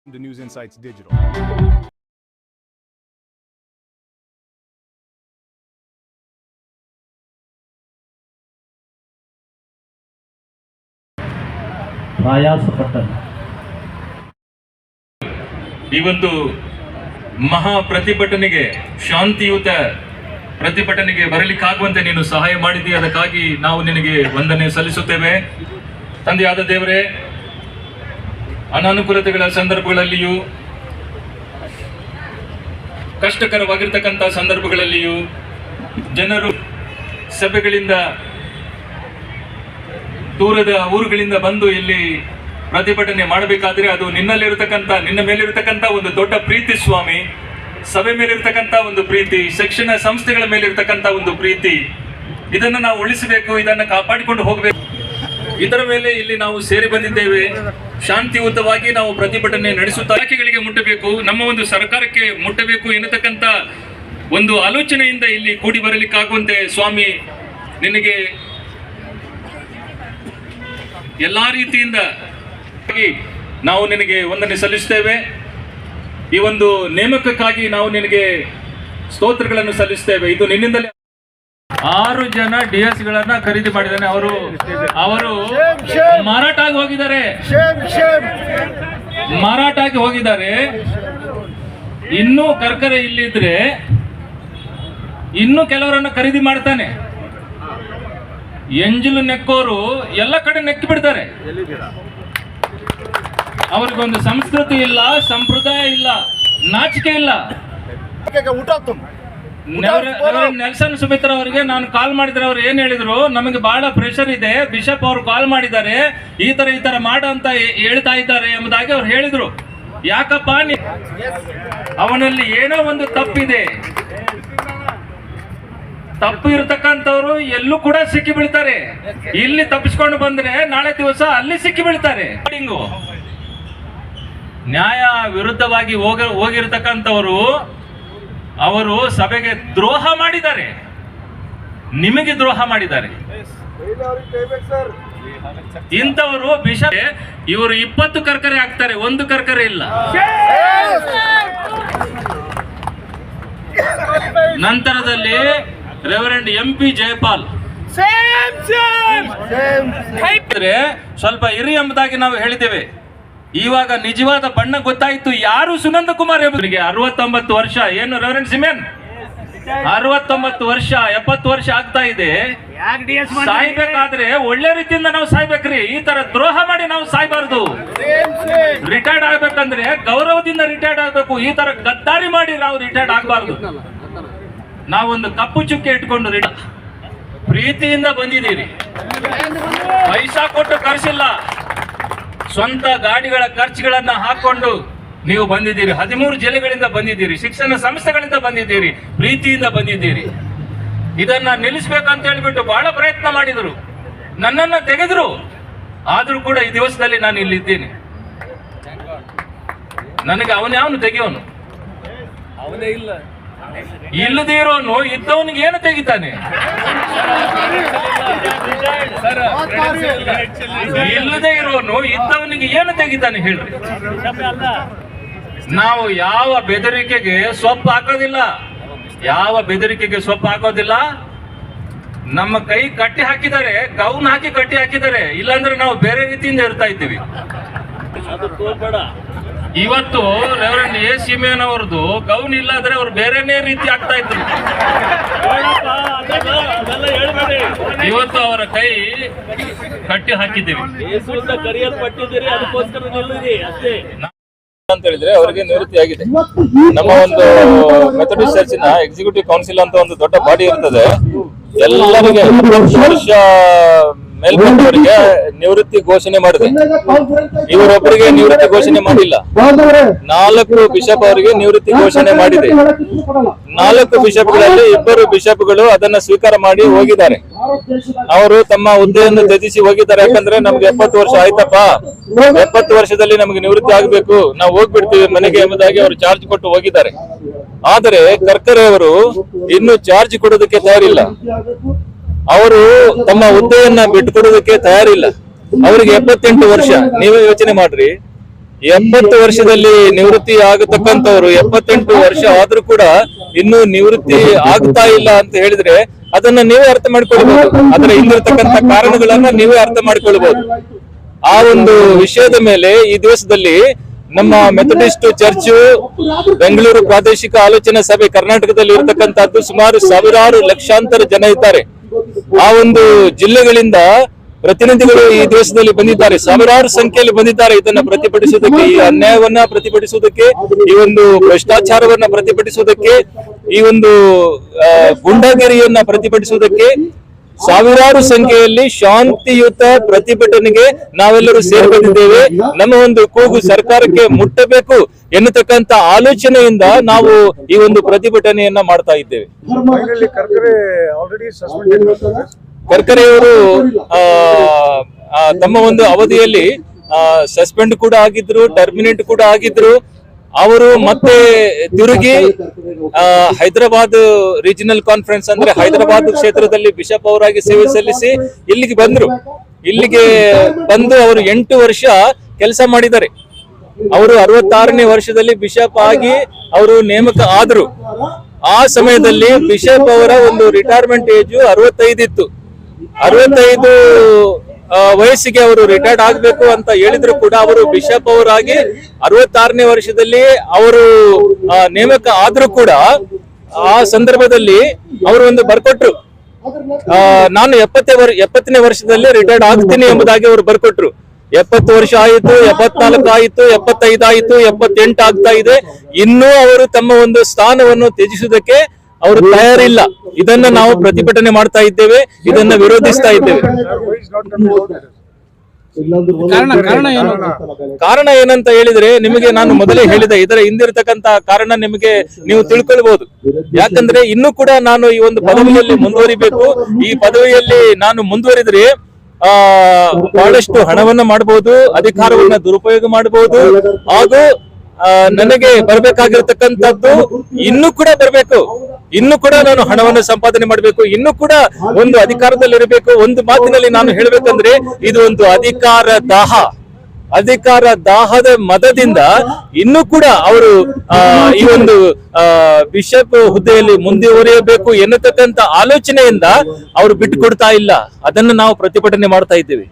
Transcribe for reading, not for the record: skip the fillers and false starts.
The News Insights Digital. ಪ್ರಯಾಸಪಟ್ಟರು. ಈ ಒಂದು ಮಹಾ ಪ್ರತಿಭಟನೆಗೆ, ಶಾಂತಿಯುತ ಪ್ರತಿಭಟನೆಗೆ ಬರಲಿಕ್ಕಾಗುವಂತೆ ನೀನು ಸಹಾಯ ಮಾಡಿದ್ದೀಯ. ಅದಕ್ಕಾಗಿ ನಾವು ನಿನಗೆ ವಂದನೆ ಸಲ್ಲಿಸುತ್ತೇವೆ. ತಂದೆಯಾದ ದೇವರೇ, ಅನಾನುಕೂಲತೆಗಳ ಸಂದರ್ಭಗಳಲ್ಲಿಯೂ, ಕಷ್ಟಕರವಾಗಿರ್ತಕ್ಕಂಥ ಸಂದರ್ಭಗಳಲ್ಲಿಯೂ ಜನರು ಸಭೆಗಳಿಂದ, ದೂರದ ಊರುಗಳಿಂದ ಬಂದು ಇಲ್ಲಿ ಪ್ರತಿಭಟನೆ ಮಾಡಬೇಕಾದ್ರೆ ಅದು ನಿನ್ನ ಮೇಲಿರ್ತಕ್ಕಂಥ ಒಂದು ದೊಡ್ಡ ಪ್ರೀತಿ ಸ್ವಾಮಿ. ಸಭೆ ಮೇಲಿರ್ತಕ್ಕಂಥ ಒಂದು ಪ್ರೀತಿ, ಶಿಕ್ಷಣ ಸಂಸ್ಥೆಗಳ ಮೇಲಿರ್ತಕ್ಕಂಥ ಒಂದು ಪ್ರೀತಿ, ಇದನ್ನು ನಾವು ಉಳಿಸಬೇಕು, ಇದನ್ನು ಕಾಪಾಡಿಕೊಂಡು ಹೋಗಬೇಕು. ಇದರ ಮೇಲೆ ಇಲ್ಲಿ ನಾವು ಸೇರಿ ಬಂದಿದ್ದೇವೆ. ಶಾಂತಿಯುತವಾಗಿ ನಾವು ಪ್ರತಿಭಟನೆ ನಡೆಸುತ್ತಾ ಇಲಾಖೆಗಳಿಗೆ ಮುಟ್ಟಬೇಕು, ನಮ್ಮ ಒಂದು ಸರ್ಕಾರಕ್ಕೆ ಮುಟ್ಟಬೇಕು ಎನ್ನತಕ್ಕಂಥ ಒಂದು ಆಲೋಚನೆಯಿಂದ ಇಲ್ಲಿ ಕೂಡಿ ಬರಲಿಕ್ಕಾಗುವಂತೆ ಸ್ವಾಮಿ ನಿನಗೆ ಎಲ್ಲಾ ರೀತಿಯಿಂದ ನಾವು ನಿನಗೆ ವಂದನೆ ಸಲ್ಲಿಸ್ತೇವೆ. ಈ ಒಂದು ನೇಮಕಕ್ಕಾಗಿ ನಾವು ನಿನಗೆ ಸ್ತೋತ್ರಗಳನ್ನು ಸಲ್ಲಿಸ್ತೇವೆ. ಇದು ನಿನ್ನಿಂದಲೇ 6 ಜನ DS ಗಳನ್ನ ಖರೀದಿ ಮಾಡಿದ್ದಾನೆ. ಅವರು ಮಾರಾಟ ಆಗಿ ಹೋಗಿದ್ದಾರೆ. ಇನ್ನೂ ಕರ್ಕರೆ ಇಲ್ಲಿದ್ರೆ ಇನ್ನೂ ಕೆಲವರನ್ನ ಖರೀದಿ ಮಾಡ್ತಾನೆ. ಎಂಜಲು ನೆಕ್ಕೋರು ಎಲ್ಲ ಕಡೆ ನೆಕ್ಕಿ ಬಿಡ್ತಾರೆ. ಅವ್ರಿಗೊಂದು ಸಂಸ್ಕೃತಿ ಇಲ್ಲ, ಸಂಪ್ರದಾಯ ಇಲ್ಲ, ನಾಚಿಕೆ ಇಲ್ಲ. ನೆಲ್ಸನ್ ಸುಮಿತ್ರ ಅವರಿಗೆ ನಾನು ಕಾಲ್ ಮಾಡಿದ್ರೆ ಅವ್ರು ಏನ್ ಹೇಳಿದ್ರು, ನಮಗೆ ಬಹಳ ಪ್ರೆಷರ್ ಇದೆ, ಬಿಷಪ್ ಅವರು ಕಾಲ್ ಮಾಡಿದ್ದಾರೆ, ಈ ತರ ಮಾಡು ಅಂತ ಹೇಳ್ತಾ ಇದ್ದಾರೆ ಎಂಬುದಾಗಿ ಅವ್ರು ಹೇಳಿದ್ರು. ಯಾಕಪ್ಪ, ಅವನಲ್ಲಿ ಏನೋ ಒಂದು ತಪ್ಪಿದೆ. ತಪ್ಪು ಇರತಕ್ಕಂಥವ್ರು ಎಲ್ಲೂ ಕೂಡ ಸಿಕ್ಕಿ ಬೀಳ್ತಾರೆ. ಇಲ್ಲಿ ತಪ್ಪಿಸ್ಕೊಂಡು ಬಂದ್ರೆ ನಾಳೆ ದಿವಸ ಅಲ್ಲಿ ಸಿಕ್ಕಿ ಬೀಳ್ತಾರೆ. ನ್ಯಾಯ ವಿರುದ್ಧವಾಗಿ ಹೋಗಿರ್ತಕ್ಕಂಥವರು ಅವರು ಸಭೆಗೆ ದ್ರೋಹ ಮಾಡಿದ್ದಾರೆ, ನಿಮಗೆ ದ್ರೋಹ ಮಾಡಿದ್ದಾರೆ. ಇಂಥವರು ಬಿಷಪ್ ಇವರು 20 ಕರ್ಕರೆ ಆಗ್ತಾರೆ, 1 ಕರ್ಕರೆ ಇಲ್ಲ. ನಂತರದಲ್ಲಿ ರೆವರೆಂಡ್ MP ಜಯಪಾಲ್ ಸ್ವಲ್ಪ ಇರಿ ಎಂಬುದಾಗಿ ನಾವು ಹೇಳಿದ್ದೇವೆ. ಇವಾಗ ನಿಜವಾದ ಬಣ್ಣ ಗೊತ್ತಾಯ್ತು ಯಾರು ಸುನಂದ ಕುಮಾರ್ ಎಂಬುದರಿಗೆ. 69 ವರ್ಷ, ಏನು ರೆವರೆಂಡ್ ಸಿಮೆನ್ 69 ವರ್ಷ 70 ವರ್ಷ ಆಗ್ತಾ ಇದೆ. ಸಾಯ್ಬೇಕಾದ್ರೆ ಒಳ್ಳೆ ರೀತಿಯಿಂದ ನಾವು ಸಾಯ್ಬೇಕ್ರಿ, ಈ ತರ ದ್ರೋಹ ಮಾಡಿ ನಾವು ಸಾಯ್ಬಾರ್ದು. ರಿಟೈರ್ಡ್ ಆಗ್ಬೇಕಂದ್ರೆ ಗೌರವದಿಂದ ರಿಟೈರ್ಡ್ ಆಗ್ಬೇಕು, ಈ ತರ ಗದ್ದಾರಿ ಮಾಡಿ ನಾವು ರಿಟೈರ್ಡ್ ಆಗ್ಬಾರ್ದು. ನಾವೊಂದು ಕಪ್ಪು ಚುಕ್ಕೆ ಇಟ್ಕೊಂಡು ಪ್ರೀತಿಯಿಂದ ಬಂದಿದ್ದೀರಿ, ಪೈಸಾ ಕೊಟ್ಟು ಕರ್ಸಿಲ್ಲ, ಸ್ವಂತ ಗಾಡಿಗಳ ಖರ್ಚುಗಳನ್ನ ಹಾಕೊಂಡು ನೀವು ಬಂದಿದ್ದೀರಿ. 13 ಜಿಲ್ಲೆಗಳಿಂದ ಬಂದಿದ್ದೀರಿ, ಶಿಕ್ಷಣ ಸಂಸ್ಥೆಗಳಿಂದ ಬಂದಿದ್ದೀರಿ, ಪ್ರೀತಿಯಿಂದ ಬಂದಿದ್ದೀರಿ. ಇದನ್ನ ನಿಲ್ಲಿಸ್ಬೇಕಂತ ಹೇಳ್ಬಿಟ್ಟು ಬಹಳ ಪ್ರಯತ್ನ ಮಾಡಿದ್ರು, ನನ್ನನ್ನ ತೆಗೆದ್ರು. ಆದ್ರೂ ಕೂಡ ಈ ದಿವಸದಲ್ಲಿ ನಾನು ಇಲ್ಲಿದ್ದೀನಿ. ನನಗೆ ಅವನು ತೆಗೆಯೋನು, ಅವನೇ ಇಲ್ಲ. ಇಲ್ಲದೇ ಇರೋನು ಇದ್ದವನಿಗೆ ಏನು ತೆಗಿತಾನೆ? ಇಲ್ಲದೆ ಇರೋನು ಇದ್ದವನಿಗೆ ಏನು ತೆಗಿತಾನೆ ಹೇಳ್ರಿ? ನಾವು ಯಾವ ಬೆದರಿಕೆಗೆ ಸೊಪ್ಪು ಹಾಕೋದಿಲ್ಲ, ಯಾವ ಬೆದರಿಕೆಗೆ ಸೊಪ್ಪು ಹಾಕೋದಿಲ್ಲ. ನಮ್ಮ ಕೈ ಕಟ್ಟಿ ಹಾಕಿದ್ದಾರೆ, ಗೌನ್ ಹಾಕಿ ಕಟ್ಟಿ ಹಾಕಿದ್ದಾರೆ, ಇಲ್ಲಾಂದ್ರೆ ನಾವು ಬೇರೆ ರೀತಿಯಿಂದ ಇರ್ತಾ ಇದ್ದೀವಿ. ಇವತ್ತು ರೆವರೆಂಡ್ A ಸಿಮೆನ್ ಅವರದು ಗೌನ್ ಇಲ್ಲಾದ್ರೆ ಅವ್ರು ಬೇರೆನೇ ರೀತಿ ಆಗ್ತಾ ಇದ್ರು. ಇವತ್ತು ಅವರ ಕೈ ಕಟ್ಟಿ ಹಾಕಿದ್ದೀವಿ ಅಂತ ಹೇಳಿದ್ರೆ ಅವರಿಗೆ ನಿವೃತ್ತಿ ಆಗಿದೆ. ನಮ್ಮ ಒಂದು ಮೆಥಡಿಸ್ಟ್ ಚರ್ಚಿನ ಎಕ್ಸಿಕ್ಯೂಟಿವ್ ಕೌನ್ಸಿಲ್ ಅಂತ ಒಂದು ದೊಡ್ಡ ಬಾಡಿ ಇರ್ತದೆ. ಎಲ್ಲರಿಗೆ ವರ್ಷ ಮೇಲ್ಪಟ್ಟವರಿಗೆ ನಿವೃತ್ತಿ ಘೋಷಣೆ ಮಾಡಿದೆ. ಇವರೊಬ್ಬರಿಗೆ ನಿವೃತ್ತಿ ಘೋಷಣೆ ಮಾಡಿಲ್ಲ. 4 ಬಿಷಪ್ ಅವರಿಗೆ ನಿವೃತ್ತಿ ಘೋಷಣೆ ಮಾಡಿದೆ. 4 ಬಿಷಪ್ಗಳಲ್ಲಿ 2 ಬಿಷಪ್ಗಳು ಅದನ್ನ ಸ್ವೀಕಾರ ಮಾಡಿ ಹೋಗಿದ್ದಾರೆ. ಅವರು ತಮ್ಮ ಹುದ್ದೆಯನ್ನು ತ್ಯಜಿಸಿ ಹೋಗಿದ್ದಾರೆ. ಯಾಕಂದ್ರೆ ನಮ್ಗೆ 70 ವರ್ಷ ಆಯ್ತಪ್ಪ, 70 ವರ್ಷದಲ್ಲಿ ನಮ್ಗೆ ನಿವೃತ್ತಿ ಆಗ್ಬೇಕು, ನಾವು ಹೋಗ್ಬಿಡ್ತೀವಿ ಮನೆಗೆ ಎಂಬುದಾಗಿ ಅವರು ಚಾರ್ಜ್ ಕೊಟ್ಟು ಹೋಗಿದ್ದಾರೆ. ಆದರೆ ಕರ್ಕರೆ ಅವರು ಇನ್ನು ಚಾರ್ಜ್ ಕೊಡೋದಕ್ಕೆ ತಯಾರಿಲ್ಲ. ಅವರು ತಮ್ಮ ಹುದ್ದೆಯನ್ನ ಬಿಟ್ಟುಕೊಡೋದಕ್ಕೆ ತಯಾರಿಲ್ಲ. ಅವರಿಗೆ 78 ವರ್ಷ. ನೀವೇ ಯೋಚನೆ ಮಾಡ್ರಿ, 70 ವರ್ಷದಲ್ಲಿ ನಿವೃತ್ತಿ ಆಗತಕ್ಕಂಥವ್ರು 78 ವರ್ಷ ಆದ್ರೂ ಕೂಡ ಇನ್ನೂ ನಿವೃತ್ತಿ ಆಗ್ತಾ ಇಲ್ಲ ಅಂತ ಹೇಳಿದ್ರೆ ಅದನ್ನ ನೀವೇ ಅರ್ಥ ಮಾಡ್ಕೊಳ್ಬಹುದು. ಅದರ ಹಿಂದಿರತಕ್ಕಂಥ ಕಾರಣಗಳನ್ನ ನೀವೇ ಅರ್ಥ ಮಾಡ್ಕೊಳ್ಬಹುದು. ಆ ಒಂದು ವಿಷಯದ ಮೇಲೆ ಈ ದಿವಸದಲ್ಲಿ ನಮ್ಮ ಮೆಥಡಿಸ್ಟ್ ಚರ್ಚ್ ಬೆಂಗಳೂರು ಪ್ರಾದೇಶಿಕ ಆಲೋಚನಾ ಸಭೆ ಕರ್ನಾಟಕದಲ್ಲಿ ಇರತಕ್ಕಂಥದ್ದು ಸುಮಾರು ಸಾವಿರಾರು ಲಕ್ಷಾಂತರ ಜನ ಇದ್ದಾರೆ. ಆ ಒಂದು ಜಿಲ್ಲೆಗಳಿಂದ ಪ್ರತಿನಿಧಿಗಳು ಈ ದೇಶದಲ್ಲಿ ಬಂದಿದ್ದಾರೆ, ಸಾವಿರಾರು ಸಂಖ್ಯೆಯಲ್ಲಿ ಬಂದಿದ್ದಾರೆ. ಇದನ್ನ ಪ್ರತಿಭಟಿಸುವುದಕ್ಕೆ, ಈ ಅನ್ಯಾಯವನ್ನ ಪ್ರತಿಭಟಿಸುವುದಕ್ಕೆ, ಈ ಒಂದು ಭ್ರಷ್ಟಾಚಾರವನ್ನ ಪ್ರತಿಭಟಿಸುವುದಕ್ಕೆ, ಈ ಒಂದು ಗುಂಡಾಗಿರಿಯನ್ನ ಪ್ರತಿಭಟಿಸುವುದಕ್ಕೆ ಸಾವಿರಾರು ಸಂಖ್ಯೆಯಲ್ಲಿ ಶಾಂತಿಯುತ ಪ್ರತಿಭಟನೆಗೆ ನಾವೆಲ್ಲರೂ ಸೇರ್ಕೊಂಡಿದ್ದೇವೆ. ನಮ್ಮ ಒಂದು ಕೂಗು ಸರ್ಕಾರಕ್ಕೆ ಮುಟ್ಟಬೇಕು ಎನ್ನತಕ್ಕಂತ ಆಲೋಚನೆಯಿಂದ ನಾವು ಈ ಒಂದು ಪ್ರತಿಭಟನೆಯನ್ನ ಮಾಡ್ತಾ ಇದ್ದೇವೆ. ಕರ್ಕರೆಯವರು ತಮ್ಮ ಒಂದು ಅವಧಿಯಲ್ಲಿ ಸಸ್ಪೆಂಡ್ ಕೂಡ ಆಗಿದ್ರು, ಟರ್ಮಿನೇಟ್ ಕೂಡ ಆಗಿದ್ರು. ಅವರು ಮತ್ತೆ ತಿರುಗಿ ಹೈದರಾಬಾದ್ ರೀಜನಲ್ ಕಾನ್ಫರೆನ್ಸ್ ಅಂದ್ರೆ ಹೈದರಾಬಾದ್ ಕ್ಷೇತ್ರದಲ್ಲಿ ಬಿಷಪ್ ಅವರಾಗಿ ಸೇವೆ ಸಲ್ಲಿಸಿ ಇಲ್ಲಿಗೆ ಬಂದ್ರು. ಇಲ್ಲಿಗೆ ಬಂದು ಅವರು 8 ವರ್ಷ ಕೆಲಸ ಮಾಡಿದ್ದಾರೆ. ಅವರು 66ನೇ ವರ್ಷದಲ್ಲಿ ಬಿಷಪ್ ಆಗಿ ಅವರು ನೇಮಕ ಆದ್ರು. ಆ ಸಮಯದಲ್ಲಿ ಬಿಷಪ್ ಅವರ ಒಂದು ರಿಟೈರ್ಮೆಂಟ್ ಏಜ್ 65 ಇತ್ತು. 65 ವಯಸ್ಸಿಗೆ ಅವರು ರಿಟೈರ್ಡ್ ಆಗ್ಬೇಕು ಅಂತ ಹೇಳಿದ್ರು ಕೂಡ ಅವರು ಬಿಷಪ್ ಅವರಾಗಿ 66ನೇ ವರ್ಷದಲ್ಲಿ ಅವರು ನೇಮಕ ಆದ್ರೂ ಕೂಡ ಆ ಸಂದರ್ಭದಲ್ಲಿ ಅವರು ಒಂದು ಬರ್ಕೊಟ್ರು, ನಾನು 70ನೇ ವರ್ಷದಲ್ಲಿ ರಿಟೈರ್ಡ್ ಆಗ್ತೀನಿ ಎಂಬುದಾಗಿ ಅವರು ಬರ್ಕೊಟ್ರು. 70 ವರ್ಷ ಆಯಿತು, 74 ಆಯಿತು, 75 ಆಯಿತು, 78 ಆಗ್ತಾ ಇದೆ. ಇನ್ನೂ ಅವರು ತಮ್ಮ ಒಂದು ಸ್ಥಾನವನ್ನು ತ್ಯಜಿಸುವುದಕ್ಕೆ ಅವರು ತಯಾರಿಲ್ಲ. ಇದನ್ನ ನಾವು ಪ್ರತಿಭಟನೆ ಮಾಡ್ತಾ ಇದ್ದೇವೆ, ಇದನ್ನ ವಿರೋಧಿಸ್ತಾ ಇದ್ದೇವೆ. ಕಾರಣ ಏನಂತ ಹೇಳಿದ್ರೆ ನಿಮಗೆ ನಾನು ಮೊದಲೇ ಹೇಳಿದೆ, ಇದರ ಹಿಂದಿರತಕ್ಕಂತ ಕಾರಣ ನಿಮಗೆ ನೀವು ತಿಳ್ಕೊಳ್ಬಹುದು. ಯಾಕಂದ್ರೆ ಇನ್ನೂ ಕೂಡ ನಾನು ಈ ಒಂದು ಪದವಿಯಲ್ಲಿ ಮುಂದುವರಿಬೇಕು. ಈ ಪದವಿಯಲ್ಲಿ ನಾನು ಮುಂದುವರಿದ್ರೆ ಬಹಳಷ್ಟು ಹಣವನ್ನ ಮಾಡಬಹುದು, ಅಧಿಕಾರವನ್ನ ದುರುಪಯೋಗ ಮಾಡಬಹುದು, ಹಾಗೂ ನನಗೆ ಬರ್ಬೇಕಾಗಿರ್ತಕ್ಕಂಥದ್ದು ಇನ್ನೂ ಕೂಡ ಬರ್ಬೇಕು. ಇನ್ನು ಕೂಡ ನಾನು ಹಣವನ್ನು ಸಂಪಾದನೆ ಮಾಡಬೇಕು, ಇನ್ನು ಕೂಡ ಒಂದು ಅಧಿಕಾರದಲ್ಲಿ ಇರಬೇಕು. ಒಂದು ಮಾತಿನಲ್ಲಿ ನಾನು ಹೇಳ್ಬೇಕಂದ್ರೆ ಇದು ಒಂದು ಅಧಿಕಾರ ದಾಹದ ಮದದಿಂದ ಇನ್ನೂ ಕೂಡ ಅವರು ಈ ಒಂದು ಬಿಷಪ್ ಹುದ್ದೆಯಲ್ಲಿ ಮುಂದುವರಿಯಬೇಕು ಎನ್ನತಕ್ಕಂತ ಆಲೋಚನೆಯಿಂದ ಅವರು ಬಿಟ್ಟು ಕೊಡ್ತಾ ಇಲ್ಲ. ಅದನ್ನು ನಾವು ಪ್ರತಿಭಟನೆ ಮಾಡ್ತಾ ಇದ್ದೇವೆ.